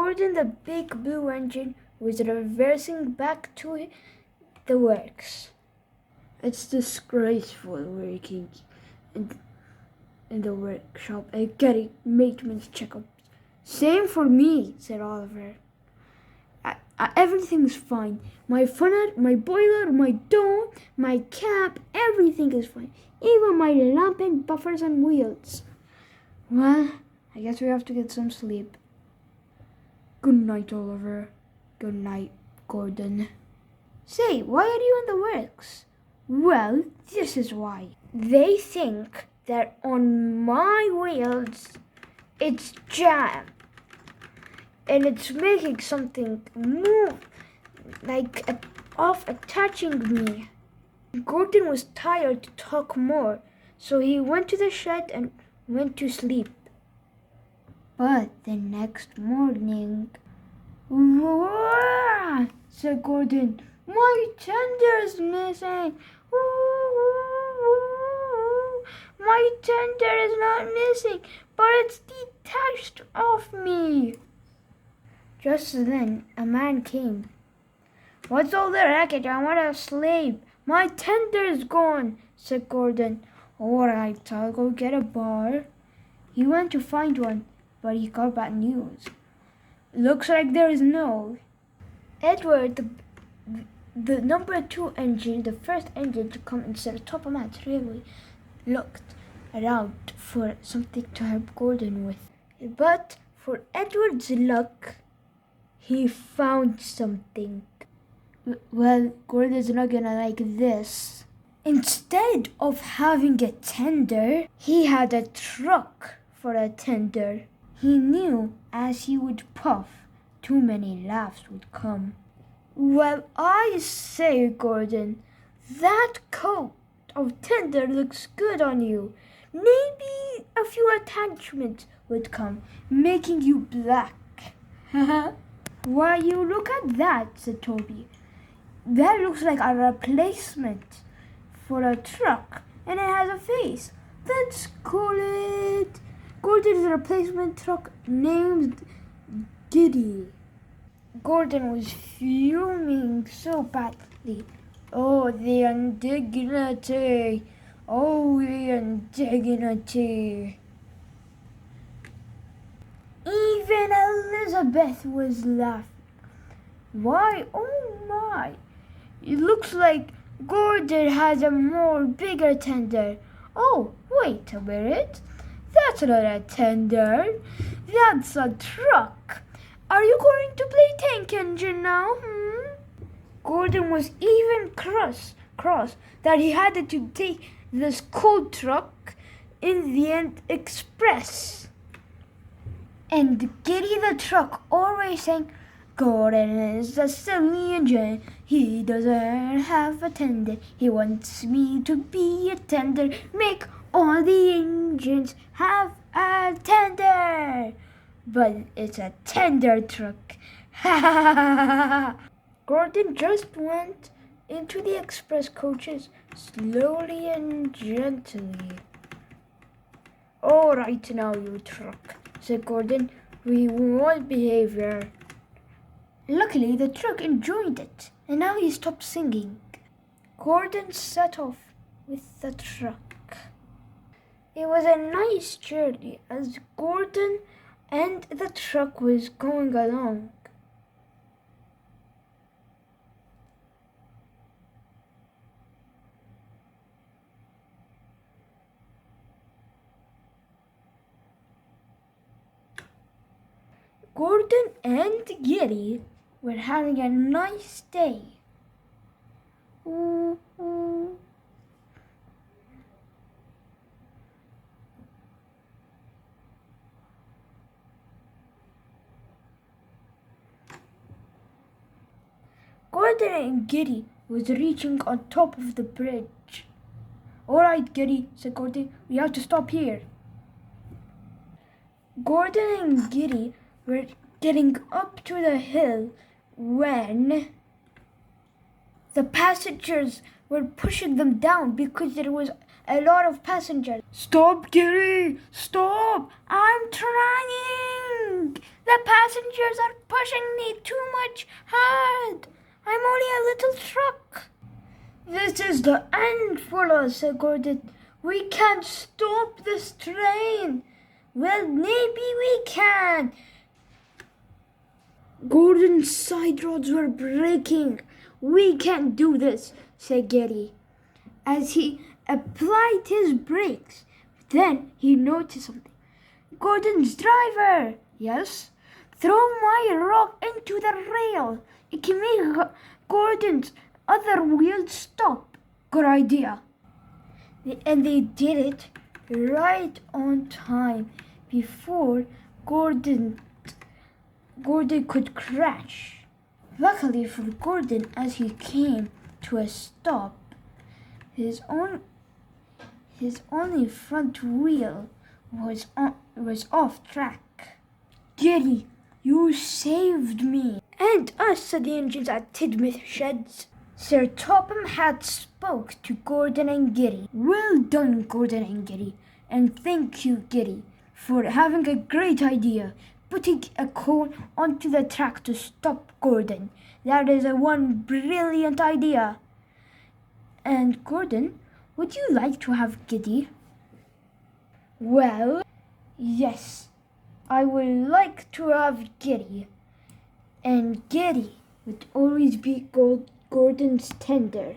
Gordon, the big blue engine, was reversing back to the works. It's disgraceful working in the workshop and getting maintenance checkups. Same for me, said Oliver. Everything's fine. My funnel, my boiler, my dome, my cap, everything is fine. Even my lamp and buffers and wheels. Well, I guess we have to get some sleep. Good night, Oliver. Good night, Gordon. Say, why are you in the works? Well, this is why. They think that on my wheels it's jam. And it's making something move, like off attaching me. Gordon was tired to talk more, so he went to the shed and went to sleep. But the next morning, "Wah!" said Gordon. "My tender's missing. My tender is not missing, but it's detached off me." Just then, a man came. "What's all the racket? I want to sleep. My tender's gone," said Gordon. "All right, I'll go get a bar." He went to find one, but he got bad news. "Looks like there is no." Edward, the number 2 engine, the first engine to come and sit atop a mat, really looked around for something to help Gordon with. But for Edward's luck, he found something. Well, Gordon's not gonna like this. Instead of having a tender, he had a truck for a tender. He knew as he would puff, too many laughs would come. "Well, I say, Gordon, that coat of tender looks good on you. Maybe a few attachments would come, making you black." "Why, you look at that," said Toby. "That looks like a replacement for a truck, and it has a face. Let's call it Gordon's replacement truck named Giddy." Gordon was fuming so badly. Oh, the indignity! Oh, the indignity! Even Elizabeth was laughing. "Why, oh my! It looks like Gordon has a more bigger tender. Oh, wait a minute. That's not a tender. That's a truck. Are you going to play tank engine now, Gordon was even cross that he had to take this cold truck in the end express. And Giddy the truck always sang, "Gordon is a silly engine. He doesn't have a tender. He wants me to be a tender. Make all the engines have a tender." But it's a tender truck. Ha ha ha ha ha. Gordon just went into the express coaches slowly and gently. "All right now, you truck," said Gordon. "We won't behave here." Luckily, the truck enjoyed it, and now he stopped singing. Gordon set off with the truck. It was a nice journey as Gordon and the truck was going along. Gordon and Giddy were having a nice day. Ooh, ooh. Gordon and Giddy was reaching on top of the bridge. "All right, Giddy," said Gordon, "we have to stop here." Gordon and Giddy were getting up to the hill when the passengers were pushing them down because there was a lot of passengers. "Stop, Giddy! Stop! I'm trying!" going? The passengers are pushing me too much hard. I'm only a little truck. This is the end for us, said Gordon. We can't stop this train. Well, maybe we can. Gordon's side rods were breaking. We can't do this, said Giddy, as he applied his brakes. Then he noticed something. Gordon's driver. Yes? Throw my rock into the rail. It can make Gordon's other wheels stop. Good idea. And they did it right on time before Gordon could crash. Luckily for Gordon, as he came to a stop, his only front wheel was off track. Giddy, you saved me. And us, said the engines at Tidmouth Sheds. Sir Topham Hatt spoke to Gordon and Giddy. Well done, Gordon and Giddy, and thank you, Giddy, for having a great idea, putting a cone onto the track to stop Gordon. That is one brilliant idea. And Gordon, would you like to have Giddy? Well, yes, I would like to have Giddy. And Giddy would always be Gordon's tender.